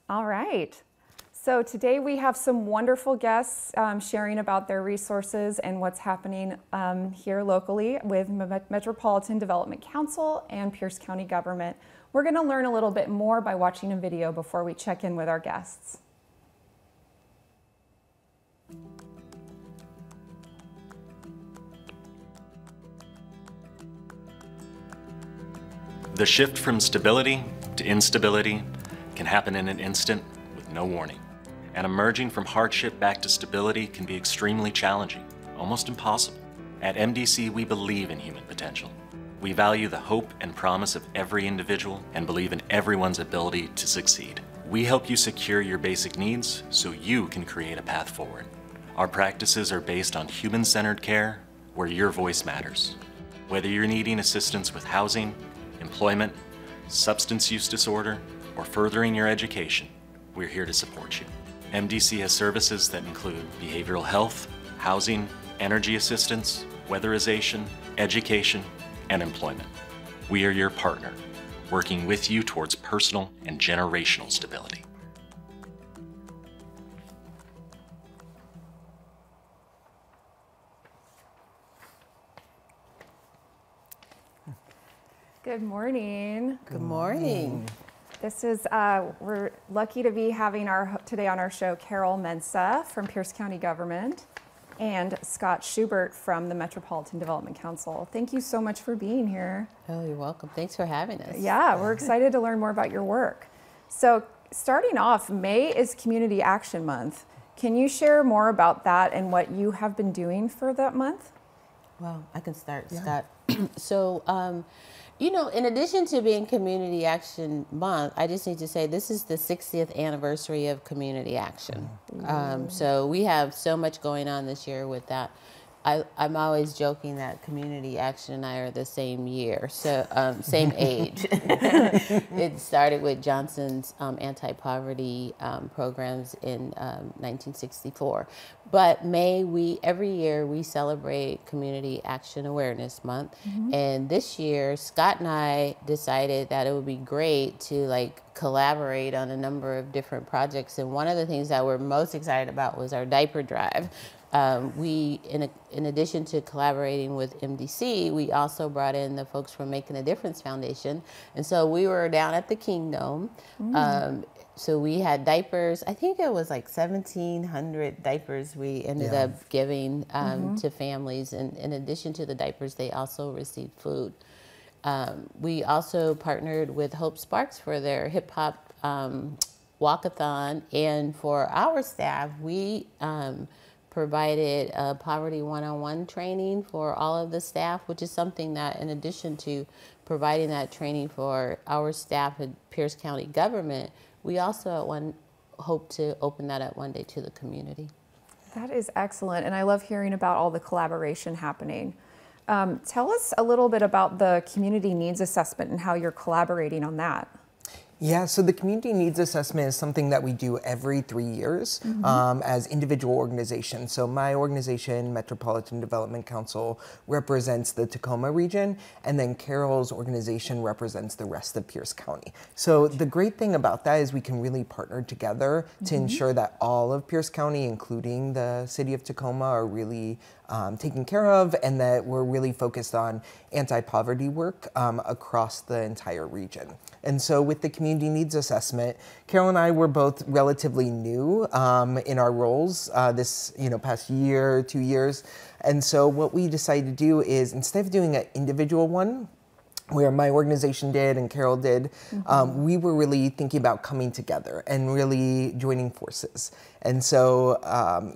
All right. So today we have some wonderful guests sharing about their resources and what's happening here locally with Metropolitan Development Council and Pierce County government. We're going to learn a little bit more by watching a video before we check in with our guests. The shift from stability to instability can happen in an instant with no warning. And emerging from hardship back to stability can be extremely challenging, almost impossible. At MDC, we believe in human potential. We value the hope and promise of every individual and believe in everyone's ability to succeed. We help you secure your basic needs so you can create a path forward. Our practices are based on human-centered care where your voice matters. Whether you're needing assistance with housing, employment, substance use disorder, or furthering your education, we're here to support you. MDC has services that include behavioral health, housing, energy assistance, weatherization, education, and employment. We are your partner, working with you towards personal and generational stability. Good morning. Good morning. This is, we're lucky to be having today on our show Carol Mensa from Pierce County Government and Scott Schubert from the Metropolitan Development Council. Thank you so much for being here. Oh, you're welcome. Thanks for having us. Yeah, we're excited to learn more about your work. So starting off, May is Community Action Month. Can you share more about that and what you have been doing for that month? Well, I can start, Scott. So, you know, in addition to being Community Action Month, I just need to say this is the 60th anniversary of Community Action. So we have so much going on this year with that. I'm always joking that Community Action and I are the same year, so same age. It started with Johnson's anti-poverty programs in 1964. But every year we celebrate Community Action Awareness Month. And this year, Scott and I decided that it would be great to collaborate on a number of different projects. And one of the things that we're most excited about was our diaper drive. In addition to collaborating with MDC, we also brought in the folks from Making a Difference Foundation. And so we were down at the Kingdom. So we had diapers. I think it was like 1,700 diapers we ended up giving to families. And in addition to the diapers, they also received food. We also partnered with Hope Sparks for their hip hop walkathon. And for our staff, we provided a poverty one-on-one training for all of the staff, which is something that, in addition to providing that training for our staff at Pierce County government, we also hope to open that up one day to the community. That is excellent, and I love hearing about all the collaboration happening. Tell us a little bit about the community needs assessment and how you're collaborating on that. Yeah, so the community needs assessment is something that we do every 3 years as individual organizations. So my organization, Metropolitan Development Council, represents the Tacoma region, and then Carol's organization represents the rest of Pierce County. So the great thing about that is we can really partner together to ensure that all of Pierce County, including the city of Tacoma, are really taken care of, and that we're really focused on anti-poverty work across the entire region. And so with the community needs assessment, Carol and I were both relatively new in our roles this past year, 2 years. And so what we decided to do is, instead of doing an individual one, where my organization did and Carol did, we were really thinking about coming together and really joining forces. And so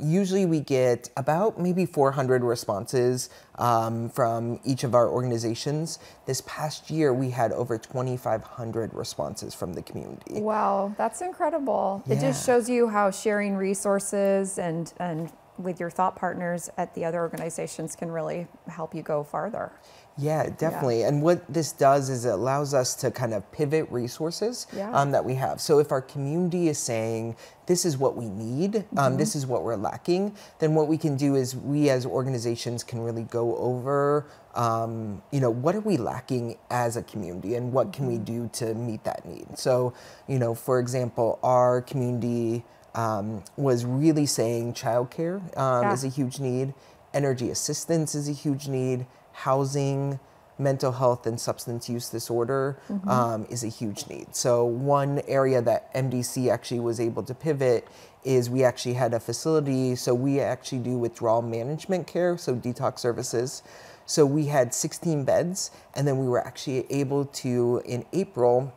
usually we get about maybe 400 responses from each of our organizations. This past year, we had over 2,500 responses from the community. Wow, that's incredible. Yeah. It just shows you how sharing resources and with your thought partners at the other organizations can really help you go farther. Yeah, definitely. And what this does is it allows us to kind of pivot resources that we have. So if our community is saying, this is what we need, this is what we're lacking, then what we can do is we as organizations can really go over, what are we lacking as a community and what can we do to meet that need? So, for example, our community was really saying childcare is a huge need, energy assistance is a huge need, housing, mental health and substance use disorder is a huge need. So one area that MDC actually was able to pivot is we actually had a facility. So we actually do withdrawal management care, so detox services. So we had 16 beds, and then we were actually able to, in April,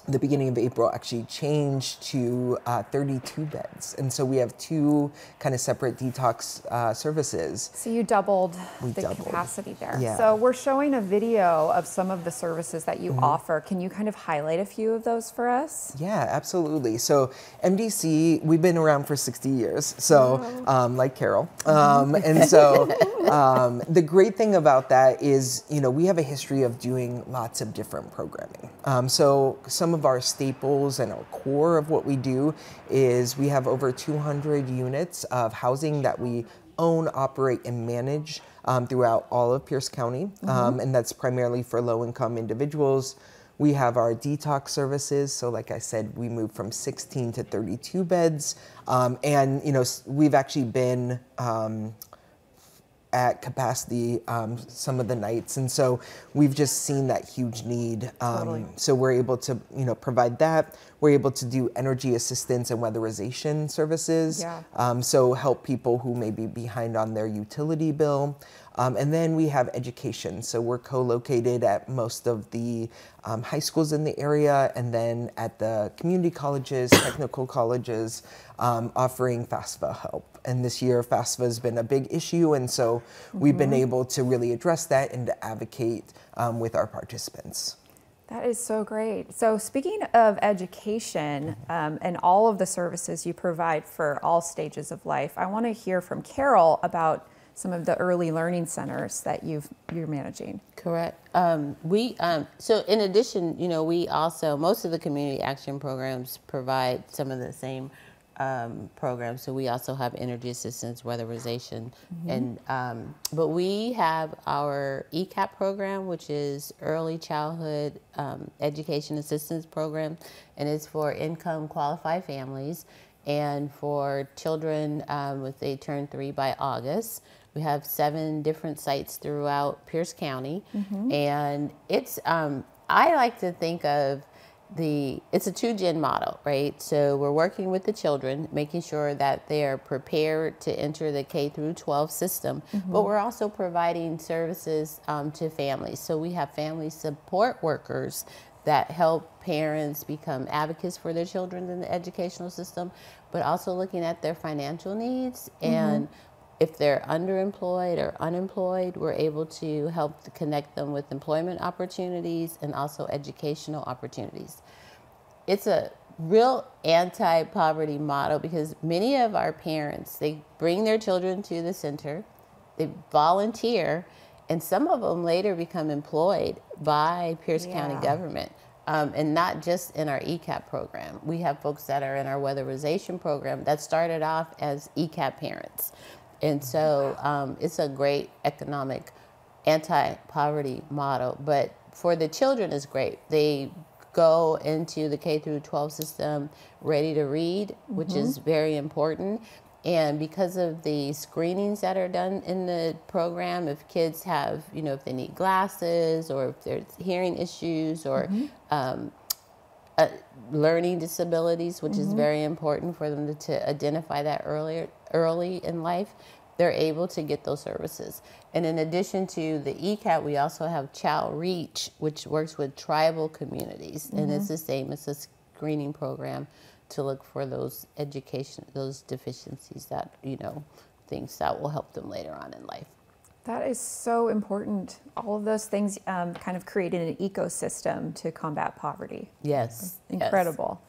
the beginning of April, actually changed to 32 beds. And so we have 2 kind of separate detox services. So you doubled the capacity there. Yeah. So we're showing a video of some of the services that you offer. Can you kind of highlight a few of those for us? Yeah, absolutely. So MDC, we've been around for 60 years, so like Carol. And so the great thing about that is, we have a history of doing lots of different programming. So some of our staples and our core of what we do is we have over 200 units of housing that we own, operate, and manage throughout all of Pierce County, and that's primarily for low-income individuals. We have our detox services, so like I said, we moved from 16 to 32 beds, and we've actually been at capacity some of the nights, and so we've just seen that huge need. So we're able to provide that. We're able to do energy assistance and weatherization services, so help people who may be behind on their utility bill. And then we have education. So we're co-located at most of the high schools in the area, and then at the community colleges, technical colleges, offering FAFSA help. And this year, FAFSA has been a big issue, and so we've been able to really address that and to advocate with our participants. That is so great. So speaking of education and all of the services you provide for all stages of life, I want to hear from Carol about some of the early learning centers that you're managing. Correct. So in addition, we also, most of the community action programs provide some of the same programs. So we also have energy assistance, weatherization, and but we have our ECAP program, which is Early Childhood Education Assistance Program, and it's for income qualified families and for children if they turn 3 by August. We have 7 different sites throughout Pierce County, and it's I like to think of it's a 2-gen model, right? So we're working with the children, making sure that they are prepared to enter the K through 12 system, but we're also providing services to families. So we have family support workers that help parents become advocates for their children in the educational system, but also looking at their financial needs. And if they're underemployed or unemployed, we're able to help to connect them with employment opportunities and also educational opportunities. It's a real anti-poverty model because many of our parents, they bring their children to the center, they volunteer, and some of them later become employed by Pierce County government. And not just in our ECAP program. We have folks that are in our weatherization program that started off as ECAP parents. And so it's a great economic anti-poverty model, but for the children it's great. They go into the K through 12 system ready to read, which is very important. And because of the screenings that are done in the program, if kids have, if they need glasses or if there's hearing issues or learning disabilities, which is very important for them to identify that early in life, they're able to get those services. And in addition to the ECAT, we also have Child Reach, which works with tribal communities. And it's the same, it's a screening program to look for those those deficiencies that, things that will help them later on in life. That is so important. All of those things kind of created an ecosystem to combat poverty. Yes. Incredible.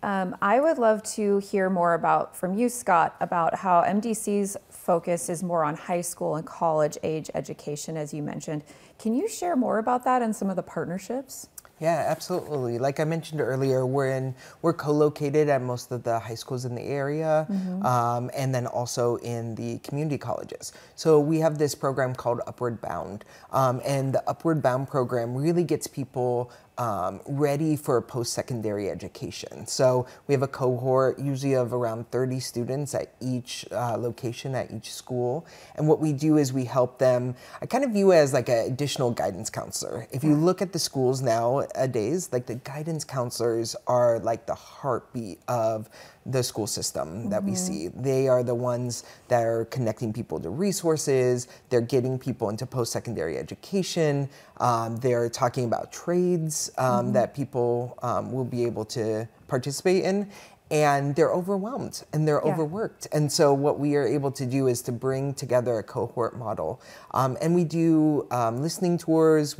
I would love to hear more from you, Scott, about how MDC's focus is more on high school and college age education, as you mentioned. Can you share more about that and some of the partnerships? Yeah, absolutely. Like I mentioned earlier, we're co-located at most of the high schools in the area, and then also in the community colleges. So we have this program called Upward Bound, and the Upward Bound program really gets people ready for post-secondary education. So we have a cohort usually of around 30 students at each location, at each school. And what we do is we help them, I kind of view it as like an additional guidance counselor. If you look at the schools nowadays, like the guidance counselors are like the heartbeat of the school system that we see. They are the ones that are connecting people to resources. They're getting people into post-secondary education. They're talking about trades that people will be able to participate in. And they're overwhelmed and they're overworked. And so what we are able to do is to bring together a cohort model. And we do listening tours.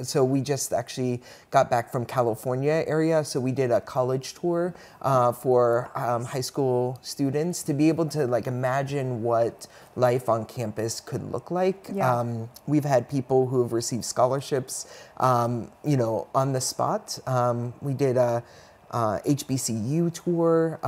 So we just actually got back from California area. So we did a college tour for high school students to be able to like imagine what life on campus could look like. We've had people who have received scholarships, you know, on the spot. We did a HBCU tour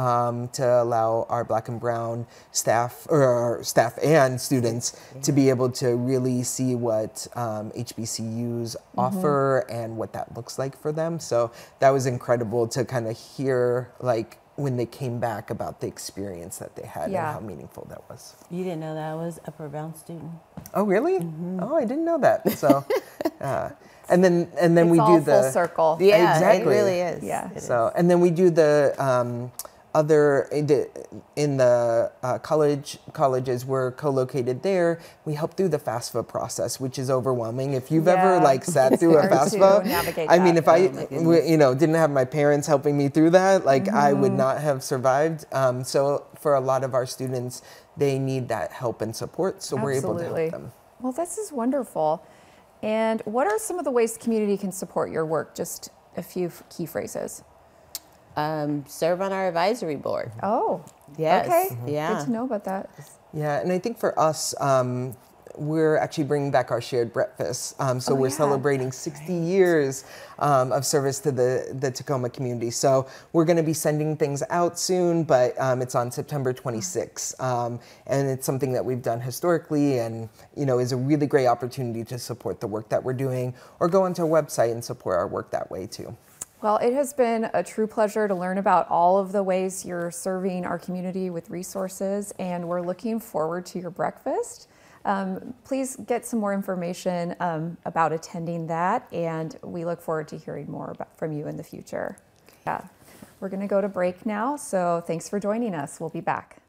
to allow our Black and Brown staff, or our staff and students, to be able to really see what HBCUs offer and what that looks like for them. So that was incredible to kind of hear, like, when they came back about the experience that they had and how meaningful that was. You didn't know that I was Upward Bound student? Oh, really? Oh, I didn't know that. So, and then It's we all do the full circle. Yeah, exactly. it really is. Yeah. So, and then we do the in the colleges we're co-located there. We help through the FAFSA process, which is overwhelming. If you've ever like sat through a FAFSA, I mean, if I didn't have my parents helping me through that, like I would not have survived. So for a lot of our students, they need that help and support. So we're able to help them. Well, this is wonderful. And what are some of the ways the community can support your work? Just a few key phrases. Serve on our advisory board. Oh, yes. Okay. Yeah. Good to know about that. Yeah, and I think for us, we're actually bringing back our shared breakfast. So we're celebrating 60 years of service to the Tacoma community. So we're going to be sending things out soon, but it's on September 26th. And it's something that we've done historically and, you know, is a really great opportunity to support the work that we're doing, or go onto our website and support our work that way too. Well, it has been a true pleasure to learn about all of the ways you're serving our community with resources, and we're looking forward to your breakfast. Please get some more information about attending that, and we look forward to hearing more from you in the future. Yeah, we're going to go to break now, so thanks for joining us. We'll be back.